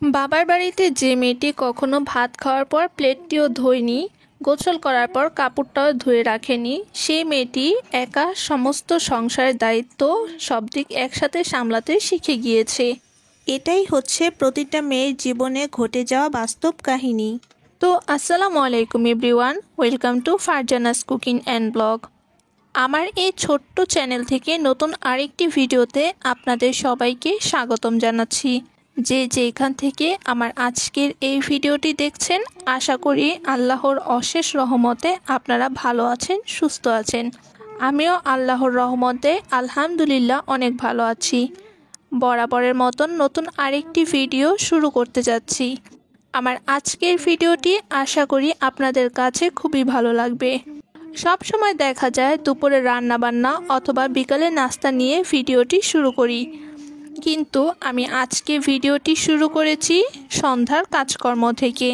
বাবার বাড়িতে যে মেয়েটি কখনো ভাত খাওয়ার পর প্লেটটিও ধোয়নি, গোসল করার পর কাপড়টাও ধুয়ে রাখেনি, সেই মেয়েটি একা সমস্ত সংসারের দায়িত্ব সব দিক একসাথে সামলাতে শিখে গিয়েছে। এটাই হচ্ছে প্রতিটা মেয়ের জীবনে ঘটে যাওয়া বাস্তব কাহিনী। তো আসসালামু আলাইকুম everyone, welcome to Farzana's cooking and blog. আমার এই ছোট্ট চ্যানেল থেকে নতুন আরেকটি ভিডিওতে আপনাদের সবাইকে স্বাগতম জানাচ্ছি। যে যেখান থেকে আমার আজকের এই ভিডিওটি দেখছেন, আশা করি আল্লাহর অশেষ রহমতে আপনারা ভালো আছেন, সুস্থ আছেন। আমিও আল্লাহর রহমতে আলহামদুলিল্লাহ অনেক ভালো আছি। বরাবরের মতন নতুন আরেকটি ভিডিও শুরু করতে যাচ্ছি। আমার আজকের ভিডিওটি আশা করি আপনাদের কাছে খুবই ভালো লাগবে। সব সময় দেখা যায় দুপুরে রান্না বান্না অথবা বিকালে নাস্তা নিয়ে ভিডিওটি শুরু করি, কিন্তু আমি আজকে ভিডিওটি শুরু করেছি সন্ধ্যার কাজকর্ম থেকে।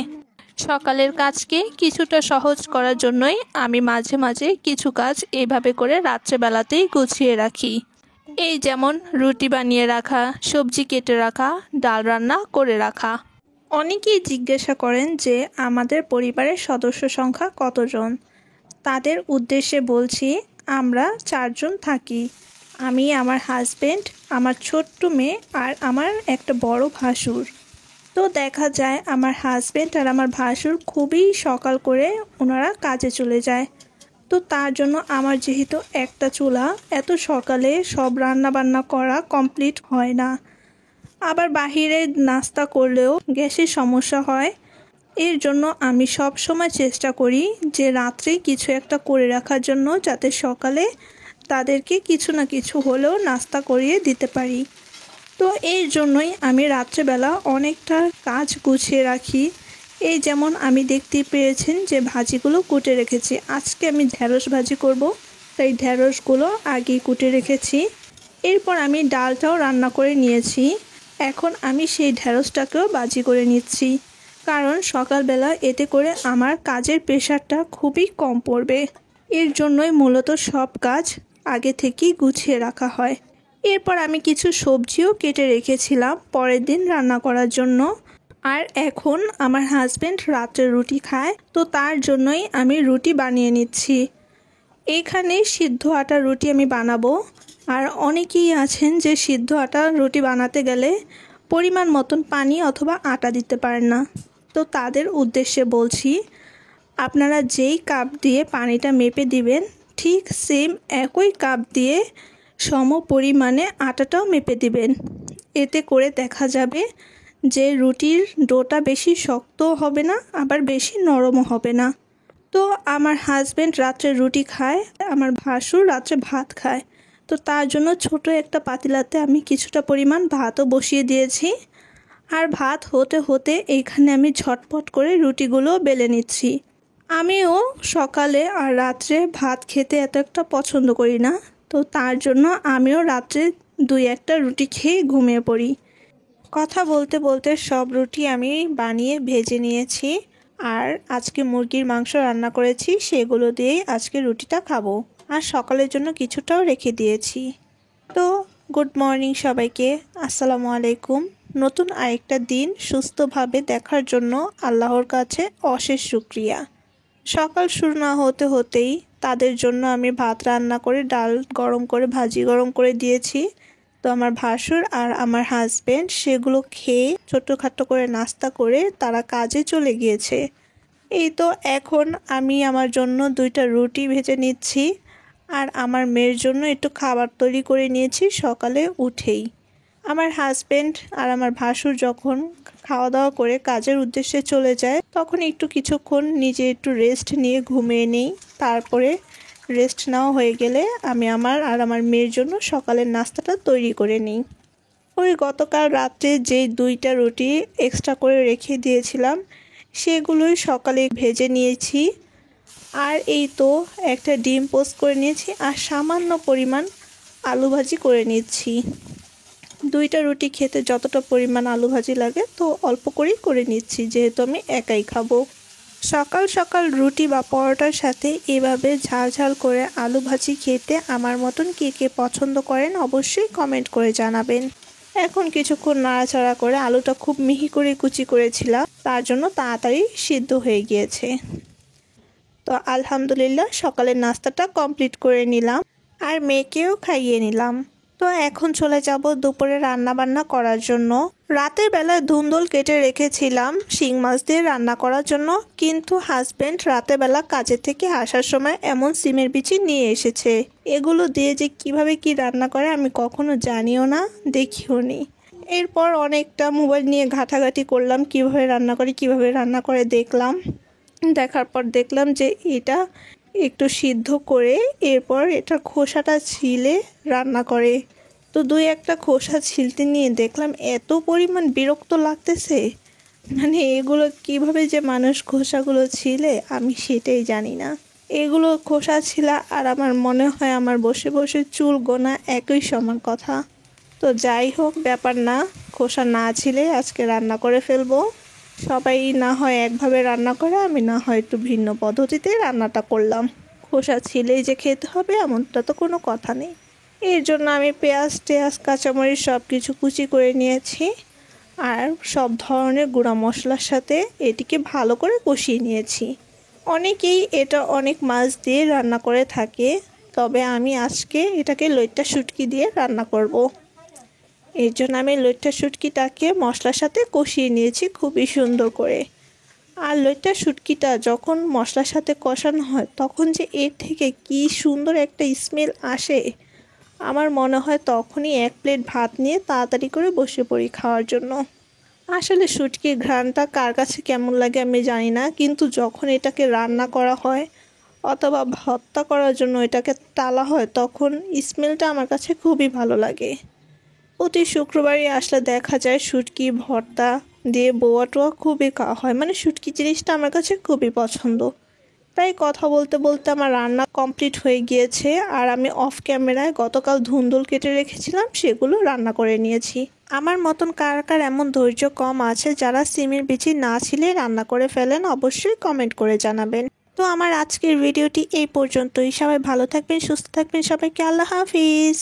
সকালের কাজকে কিছুটা সহজ করার জন্যই আমি মাঝে মাঝে কিছু কাজ এইভাবে করে রাত্রেবেলাতেই গুছিয়ে রাখি। এই যেমন রুটি বানিয়ে রাখা, সবজি কেটে রাখা, ডাল রান্না করে রাখা। অনেকেই জিজ্ঞাসা করেন যে আমাদের পরিবারের সদস্য সংখ্যা কতজন। তাদের উদ্দেশ্যে বলছি, আমরা 4 জন থাকি। আমি, আমার হাজবেন্ড, আমার ছোট্ট মেয়ে আর আমার একটা বড় ভাসুর। তো দেখা যায় আমার হাজবেন্ড আর আমার ভাসুর খুবই সকাল করে ওনারা কাজে চলে যায়। তো তার জন্য আমার যেহেতু একটা চুলা, এত সকালে সব রান্না বান্না করা কমপ্লিট হয় না। আবার বাহিরে নাস্তা করলেও গ্যাসের সমস্যা হয়। এর জন্য আমি সব সময় চেষ্টা করি যে রাত্রে কিছু একটা করে রাখার জন্য, যাতে সকালে তাদেরকে কিছু না কিছু হলেও নাস্তা করিয়ে দিতে পারি। তো এর জন্যই আমি রাত্রেবেলা অনেকটা কাজ গুছিয়ে রাখি। এই যেমন আমি দেখতে পেয়েছেন যে ভাজিগুলো কুটে রেখেছি। আজকে আমি ঢেঁড়স ভাজি করব, তাই ঢেঁড়সগুলো আগেই কুটে রেখেছি। এরপর আমি ডালটাও রান্না করে নিয়েছি। এখন আমি সেই ঢেঁড়সটাকেও ভাজি করে নিচ্ছি, কারণ সকালবেলা এতে করে আমার কাজের প্রেশারটা খুবই কম পড়বে। এর জন্যই মূলত সব কাজ আগে থেকেই গুছিয়ে রাখা হয়। এরপর আমি কিছু সবজিও কেটে রেখেছিলাম পরের দিন রান্না করার জন্য। আর এখন আমার হাজবেন্ড রাত্রে রুটি খায়, তো তার জন্যই আমি রুটি বানিয়ে নিচ্ছি। এইখানে সিদ্ধ আটার রুটি আমি বানাবো। আর অনেকেই আছেন যে সিদ্ধ আটার রুটি বানাতে গেলে পরিমাণ মতন পানি অথবা আটা দিতে পারেন না। তো তাদের উদ্দেশ্যে বলছি, আপনারা যেই কাপ দিয়ে পানিটা মেপে দিবেন, ঠিক সেম একই কাপ দিয়ে সম পরিমাণে আটাটাও মেপে দিবেন। এতে করে দেখা যাবে যে রুটির ডোটা বেশি শক্তও হবে না, আবার বেশি নরমও হবে না। তো আমার হাজবেন্ড রাত্রে রুটি খায়, আমার ভাসুর রাত্রে ভাত খায়। তো তার জন্য ছোট একটা পাতিলাতে আমি কিছুটা পরিমাণ ভাতও বসিয়ে দিয়েছি। আর ভাত হতে হতে এইখানে আমি ঝটপট করে রুটিগুলো বেলে নিচ্ছি। আমিও সকালে আর রাত্রে ভাত খেতে এত একটা পছন্দ করি না, তো তার জন্য আমিও রাত্রে 2-1টা রুটি খেয়ে ঘুমিয়ে পড়ি। কথা বলতে বলতে সব রুটি আমি বানিয়ে ভেজে নিয়েছি। আর আজকে মুরগির মাংস রান্না করেছি, সেগুলো দিয়েই আজকে রুটিটা খাবো। আর সকালের জন্য কিছুটাও রেখে দিয়েছি। তো গুড মর্নিং সবাইকে, আসসালামু আলাইকুম। নতুন আরেকটা দিন সুস্থভাবে দেখার জন্য আল্লাহর কাছে অশেষ শুকরিয়া। সকাল শুরু না হতে হতেই তাদের জন্য আমি ভাত রান্না করে, ডাল গরম করে, ভাজি গরম করে দিয়েছি। তো আমার ভাসুর আর আমার হাজবেন্ড সেগুলো খেয়ে ছোট্টখাট্টো করে নাস্তা করে তারা কাজে চলে গিয়েছে। এই তো এখন আমি আমার জন্য 2টা রুটি ভেজে নিচ্ছি। আর আমার মেয়ের জন্য একটু খাবার তৈরি করে নিয়েছি সকালে উঠেই। আমার হাজবেন্ড আর আমার ভাসুর যখন খাওয়া দাওয়া করে কাজের উদ্দেশ্যে চলে যায়, তখন কিছুক্ষণ নিজে একটু রেস্ট নিয়ে ঘুমিয়ে নিই। তারপরে রেস্ট নেওয়া হয়ে গেলে আমি আমার আর আমার মেয়ের জন্য সকালের নাস্তাটা তৈরি করে নিই। ওই গতকাল রাত্রে যেই 2টা রুটি এক্সট্রা করে রেখে দিয়েছিলাম, সেগুলোই সকালে ভেজে নিয়েছি। আর এই তো একটা ডিম পোস্ট করে নিয়েছি আর সামান্য পরিমাণ আলু ভাজি করে নিচ্ছি। 2টা রুটি খেতে যতটা পরিমাণ আলু ভাজি লাগে, তো অল্প করেই করে নিচ্ছি, যেহেতু আমি একাই খাবো। সকাল সকাল রুটি বা পরোটার সাথে এভাবে ঝাল ঝাল করে আলু ভাজি খেতে আমার মতন কে কে পছন্দ করেন অবশ্যই কমেন্ট করে জানাবেন। এখন কিছুক্ষণ নাড়াচাড়া করে আলুটা খুব মিহি করে কুচি করেছিলাম, তার জন্য তাড়াতাড়ি সিদ্ধ হয়ে গিয়েছে। তো আলহামদুলিল্লাহ সকালের নাস্তাটা কমপ্লিট করে নিলাম আর মেয়েকেও খাইয়ে নিলাম। তো এখন চলে যাব দুপুরে রান্না বান্না করার জন্য। রাতের বেলায় ধুন্দুল কেটে রেখেছিলাম শিং মাছ দিয়ে রান্না করার জন্য, কিন্তু হাজবেন্ড রাতের বেলা কাজের থেকে আসার সময় এমন সিমের বিচি নিয়ে এসেছে। এগুলো দিয়ে যে কিভাবে কি রান্না করে আমি কখনো জানিও না, দেখিও নি। এরপর অনেকটা মোবাইল নিয়ে ঘাটাঘাটি করলাম, কিভাবে রান্না করে দেখলাম। দেখার পর দেখলাম যে এটা একটু সিদ্ধ করে এরপর এটা খোসাটা ছিলে রান্না করে। তো দুই একটা খোসা ছিলতে নিয়ে দেখলাম এত পরিমাণ বিরক্ত লাগতেছে, মানে এগুলো কিভাবে যে মানুষ খোসাগুলো ছিলে আমি সেটাই জানি না। এগুলো খোসা ছিলা আর আমার মনে হয় আমার বসে বসে চুল গোনা একই সমান কথা। তো যাই হোক, ব্যাপার না, খোসা না ছিলে আজকে রান্না করে ফেলবো। সবাই না হয় একভাবে রান্না করে, আমি না হয় একটু ভিন্ন পদ্ধতিতে রান্নাটা করলাম। খোসা ছিলেই যে খেতে হবে এমনটা তো কোনো কথা নেই। এর জন্য আমি পেঁয়াজ কাঁচামরিচ সব কিছু কুচি করে নিয়েছি আর সব ধরনের গুঁড়া মশলার সাথে এটিকে ভালো করে কষিয়ে নিয়েছি। অনেকেই এটা অনেক মাছ দিয়ে রান্না করে থাকে, তবে আমি আজকে এটাকে লইট্টা শুটকি দিয়ে রান্না করব। এর জন্য আমি লইট্টা শুটকিটাকে মশলার সাথে কষিয়ে নিয়েছি খুবই সুন্দর করে। আর লইট্টা শুটকিটা যখন মশলার সাথে কষানো হয় তখন যে এর থেকে কি সুন্দর একটা স্মেল আসে, আমার মনে হয় তখনই এক প্লেট ভাত নিয়ে তাড়াতাড়ি করে বসে পড়ি খাওয়ার জন্য। আসলে শুটকির ঘ্রাণটা কার কাছে কেমন লাগে আমি জানি না, কিন্তু যখন এটাকে রান্না করা হয় অথবা ভর্তা করার জন্য এটাকে টালা হয় তখন স্মেলটা আমার কাছে খুবই ভালো লাগে। প্রতি শুক্রবারই আসলে দেখা যায় শুটকি ভর্তা দিয়ে বোয়া টোয়া খুবই খাওয়া হয়, মানে শুটকি জিনিসটা আমার কাছে খুবই পছন্দ। তাই কথা বলতে বলতে আমার রান্না কমপ্লিট হয়ে গিয়েছে আর আমি অফ ক্যামেরায় গতকাল ধুন্দুল কেটে রেখেছিলাম সেগুলো রান্না করে নিয়েছি। আমার মতন কার কার এমন ধৈর্য কম আছে যারা সিমের বিচি না ছিলে রান্না করে ফেলেন, অবশ্যই কমেন্ট করে জানাবেন। তো আমার আজকের ভিডিওটি এই পর্যন্তই। সবাই ভালো থাকবেন, সুস্থ থাকবেন, সবাইকে আল্লাহ হাফিজ।